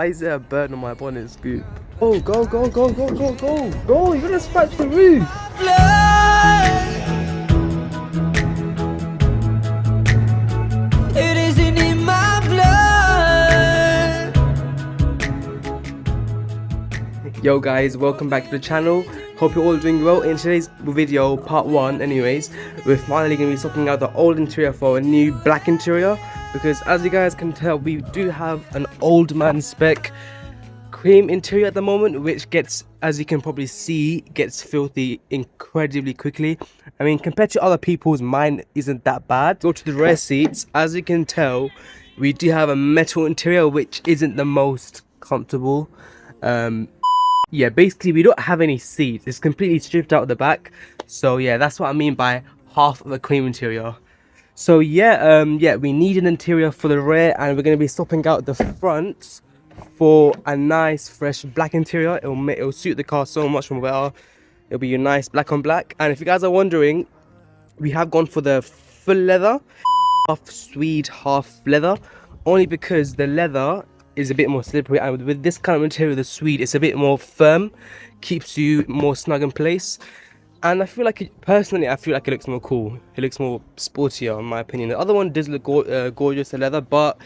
Why is there a bird on my bonnet scoop? Oh, go, go, go, go, go, go, go! You're gonna scratch the roof! It isn't in my blood. Yo guys, welcome back to the channel. Hope you're all doing well. In today's video, part 1 anyways, we're finally going to be swapping out the old interior for a new black interior. Because as you guys can tell, we do have an old man spec cream interior at the moment, which gets, as you can probably see, gets filthy incredibly quickly. I mean, compared to other people's, mine isn't that bad. Go to the rear seats. As you can tell, we do have a metal interior, which isn't the most comfortable. Yeah, basically we don't have any seats. It's completely stripped out of the back. So yeah, that's what I mean by half of a cream interior. So yeah, we need an interior for the rear, and we're going to be swapping out the front for a nice fresh black interior. It'll suit the car so much more better. It'll be a nice black on black. And if you guys are wondering, we have gone for the full leather, half suede, half leather, only because the leather is a bit more slippery, and with this kind of material, the suede, it's a bit more firm, keeps you more snug in place. And I feel like personally I feel like it looks more cool. It looks more sportier in my opinion. The other one does look gorgeous, the leather, but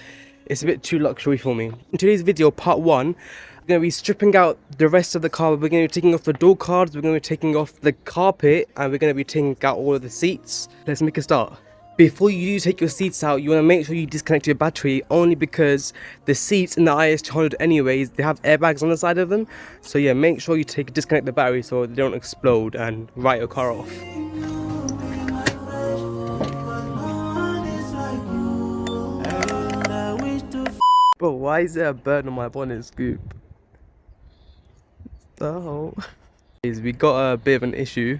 it's a bit too luxury for me. In today's video, part 1, we're going to be stripping out the rest of the car. We're going to be taking off the door cards, we're going to be taking off the carpet, and we're going to be taking out all of the seats. Let's make a start. Before you do take your seats out, you want to make sure you disconnect your battery, only because the seats in the IS200 anyways, they have airbags on the side of them. So yeah, make sure you disconnect the battery so they don't explode and write your car off. Bro, why is there a bird on my bonnet scoop? Oh, we got a bit of an issue.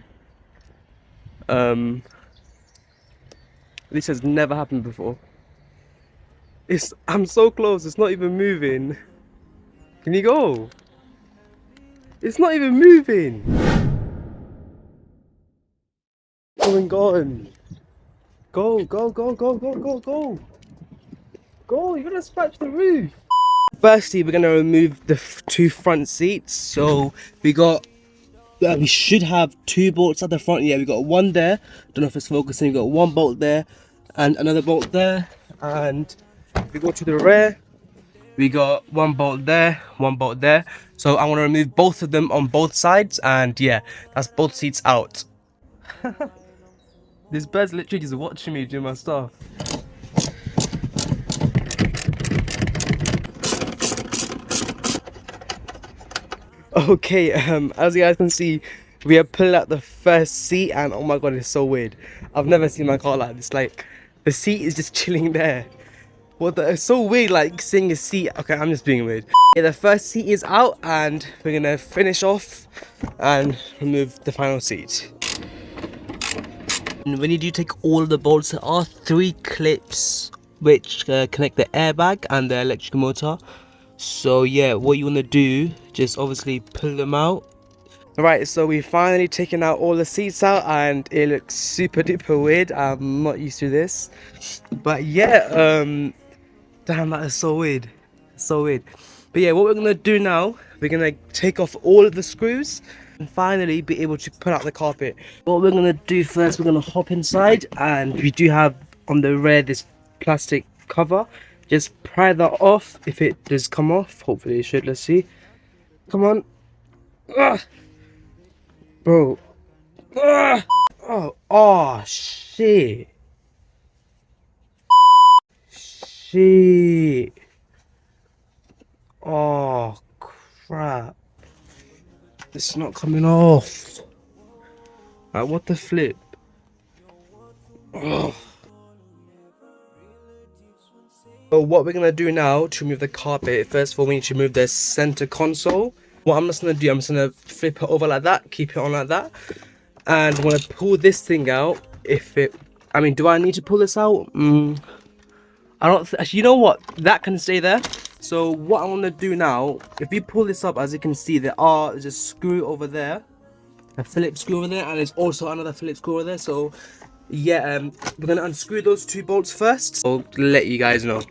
This has never happened before. I'm so close, it's not even moving. Can you go? It's not even moving. Oh my god. Go, go, go, go, go, go, go. Go, you're gonna scratch the roof. Firstly, we're gonna remove the 2 front seats. So we should have 2 bolts at the front. Yeah, we got one there. Don't know if it's focusing. We got 1 bolt there and another bolt there. And if we go to the rear, we got 1 bolt there, 1 bolt there. So I want to remove both of them on both sides, and yeah, that's both seats out. This bird's literally just watching me do my stuff. Okay, as you guys can see, we have pulled out the first seat, and oh my god, it's so weird. I've never seen my car like this. Like, the seat is just chilling there. It's so weird, like seeing a seat. Okay, I'm just being weird. Yeah, the first seat is out, and we're gonna finish off and remove the final seat. And when you do take all of the bolts, there are 3 clips which connect the airbag and the electric motor. So yeah, what you want to do, just obviously pull them out. Alright, so we've finally taken out all the seats out, and it looks super duper weird. I'm not used to this, but yeah, damn, that is so weird. So weird. But yeah, what we're gonna do now, we're gonna take off all of the screws and finally be able to put out the carpet. What we're gonna do first, we're gonna hop inside, and we do have on the rear this plastic cover. Just pry that off. If it does come off, hopefully it should. Let's see. Come on. Ugh. Bro. Ugh. Oh, shit. Shit. Oh, crap. It's not coming off. Like, what the flip? Ugh. So what we're going to do now to remove the carpet, first of all we need to remove the center console. What I'm just going to do, I'm just going to flip it over like that, keep it on like that. And I'm going to pull this thing out. I mean, do I need to pull this out? I don't, actually, you know what? That can stay there. So what I want to do now, if you pull this up, as you can see, there's a screw over there. A Phillips screw over there, and there's also another Phillips screw over there. So yeah, we're gonna unscrew those 2 bolts first. I'll let you guys know.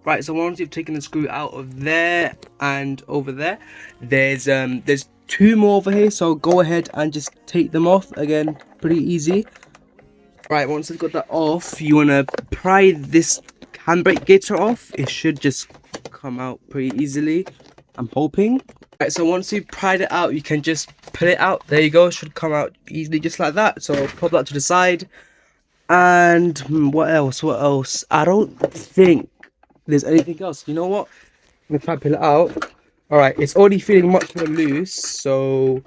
Right, so once you've taken the screw out of there and over there, there's 2 more over here, so go ahead and just take them off. Again, pretty easy. Right, once you've got that off, you want to pry this handbrake gaiter off. It should just come out pretty easily, I'm hoping. Right, so once you've pried it out, you can just pull it out. There you go, it should come out easily just like that. So pop that to the side. And what else? I don't think there's anything else. You know what? I'm gonna try to pull it out. All right, it's already feeling much more loose, so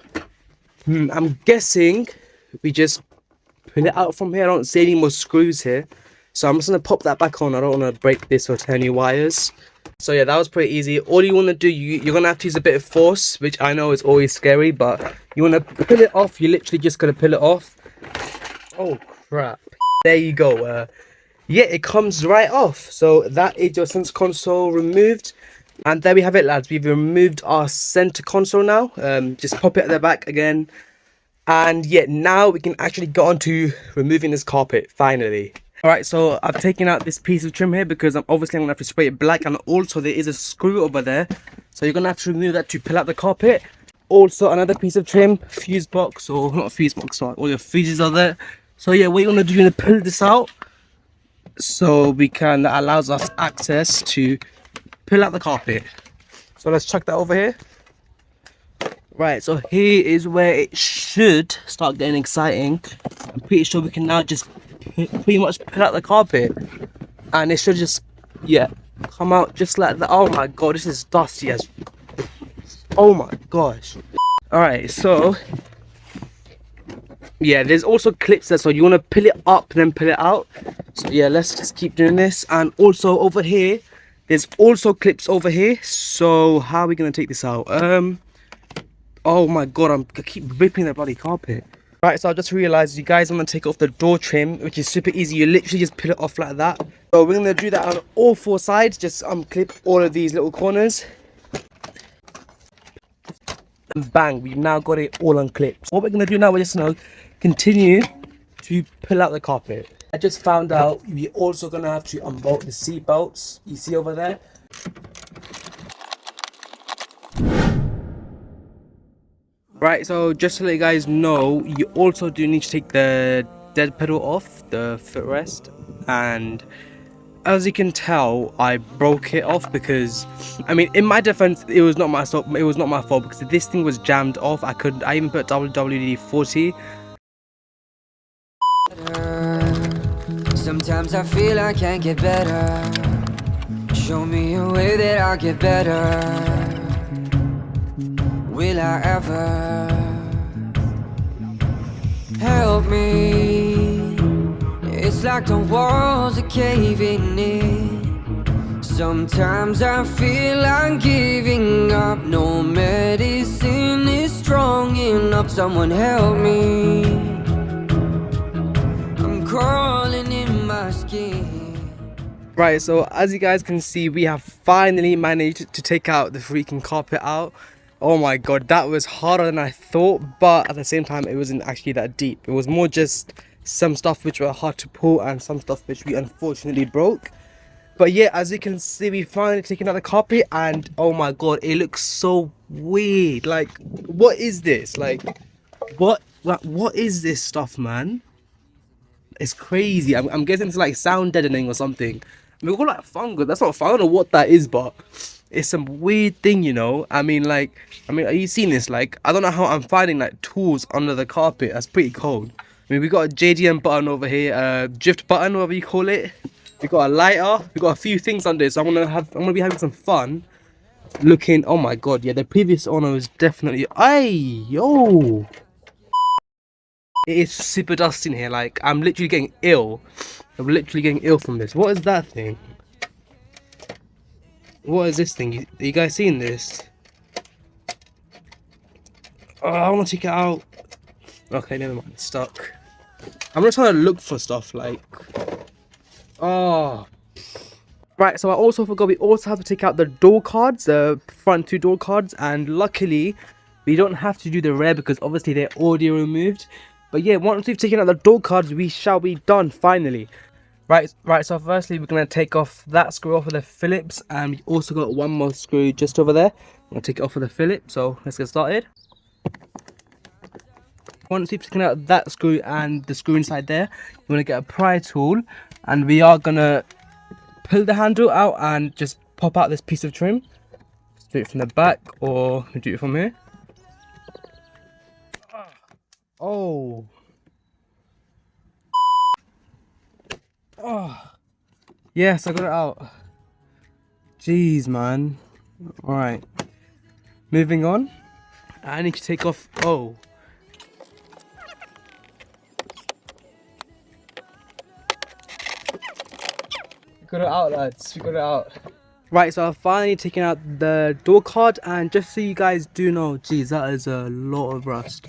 I'm guessing we just pull it out from here. I don't see any more screws here, so I'm just gonna pop that back on. I don't want to break this or tear any wires. So yeah, that was pretty easy. All you want to do, you're gonna have to use a bit of force, which I know is always scary, but you want to pull it off. You're literally just gonna pull it off. Oh crap! There you go. Yeah, it comes right off. So that is your center console removed. And there we have it, lads. We've removed our center console now. Just pop it at the back again. And yeah, now we can actually get on to removing this carpet, finally. Alright, so I've taken out this piece of trim here because I'm going to have to spray it black. And also there is a screw over there. So you're going to have to remove that to pull out the carpet. Also another piece of trim, fuse box, or not a fuse box, sorry, all your fuses are there. So yeah, what you're going to do, you're going to pull this out. So that allows us access to pull out the carpet. So let's chuck that over here. Right, so here is where it should start getting exciting. I'm pretty sure we can now just pretty much pull out the carpet, and it should just, yeah, come out just like that. Oh my god, this is dusty as, oh my gosh. All right, so yeah, there's also clips there, so you want to pull it up then pull it out. So yeah, let's just keep doing this. And also over here, there's also clips over here. So how are we going to take this out? Oh my god, I keep ripping that bloody carpet. Right, so I just realized you guys want to take off the door trim, which is super easy. You literally just pull it off like that. So we're going to do that on all 4 sides. Just clip all of these little corners. And bang, we've now got it all unclipped. What we're going to do now, we're just going to continue to pull out the carpet. I just found out we're also going to have to unbolt the seat belts. You see over there? Right, so just to let you guys know, you also do need to take the dead pedal off, the footrest. And as you can tell, I broke it off because, I mean, in my defense, it was not my fault. It was not my fault because this thing was jammed off. I even put WD-40. Sometimes I feel I can't get better. Show me a way that I'll get better. Will I ever? Help me. It's like the walls are caving in. Sometimes I feel I'm giving up. No medicine is strong enough. Someone help me. I'm crawling in my skin. Right, so as you guys can see, we have finally managed to take out the freaking carpet out. Oh my god, that was harder than I thought, but at the same time it wasn't actually that deep. It was more just some stuff which were hard to pull and some stuff which we unfortunately broke. But yeah, as you can see, we finally taken out the carpet, and oh my god, it looks so weird. Like, what is this? Like what is this stuff, man? It's crazy. I'm guessing it's like sound deadening or something. I mean, we got like fungus. That's not fun. I don't know what that is, but it's some weird thing, you know. I mean, are you seeing this? Like, I don't know how I'm finding like tools under the carpet. That's pretty cold. I mean, we got a JDM button over here, drift button, whatever you call it. We got a lighter. We got a few things under it. So I'm gonna be having some fun looking. Oh my god, yeah, the previous owner was definitely. Yo, it is super dusty in here. Like, I'm literally getting ill. I'm literally getting ill from this. What is that thing? What is this thing? Are you guys seeing this? Oh, I want to take it out. Okay, never mind. It's stuck. I'm just trying to look for stuff like. Oh. Right, so I also forgot we also have to take out the door cards, the front 2 door cards, and luckily we don't have to do the rear because obviously they're already removed. But yeah, once we've taken out the door cards, we shall be done finally. Right, so firstly we're going to take off that screw off of the Phillips, and we also got one more screw just over there. I'm going to take it off of the Phillips, so let's get started. Once you've taken out that screw and the screw inside there, you want to get a pry tool, and we are going to pull the handle out and just pop out this piece of trim. Just do it from the back, or do it from here. Oh. Oh. Yes, I got it out. Jeez, man. Alright. Moving on. I need to take off. Oh. We got it out, lads. We got it out. Right, so I've finally taken out the door card, and just so you guys do know, geez, that is a lot of rust.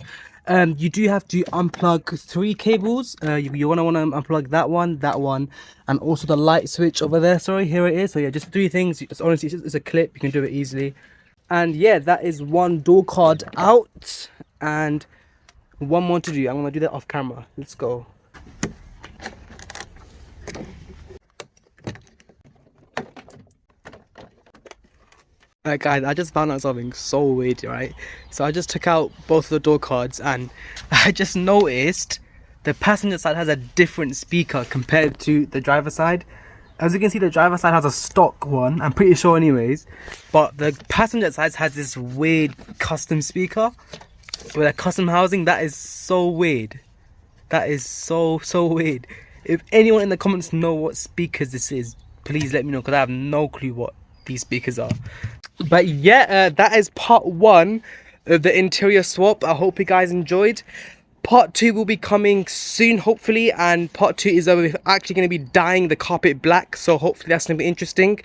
You do have to unplug 3 cables. You want to unplug that one, and also the light switch over there. Sorry, here it is. So yeah, just 3 things. It's honestly, it's a clip. You can do it easily. And yeah, that is one door card out, and one more to do. I'm gonna do that off camera. Let's go. Guys, I just found out something so weird, right? So I just took out both of the door cards, and I just noticed the passenger side has a different speaker compared to the driver side. As you can see, the driver side has a stock one, I'm pretty sure anyways, but the passenger side has this weird custom speaker with a custom housing. That is so weird. That is so weird. If anyone in the comments know what speakers this is, please let me know, because I have no clue what these speakers are. But yeah, that is part 1 of the interior swap. I hope you guys enjoyed. Part 2 will be coming soon, hopefully, and part 2 is we're actually going to be dyeing the carpet black, so hopefully that's going to be interesting.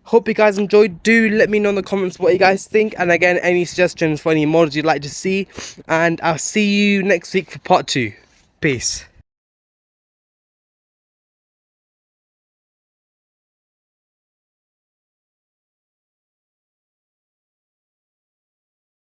Hope you guys enjoyed. Do let me know in the comments what you guys think, and again, any suggestions for any models you'd like to see, and I'll see you next week for part 2. Peace.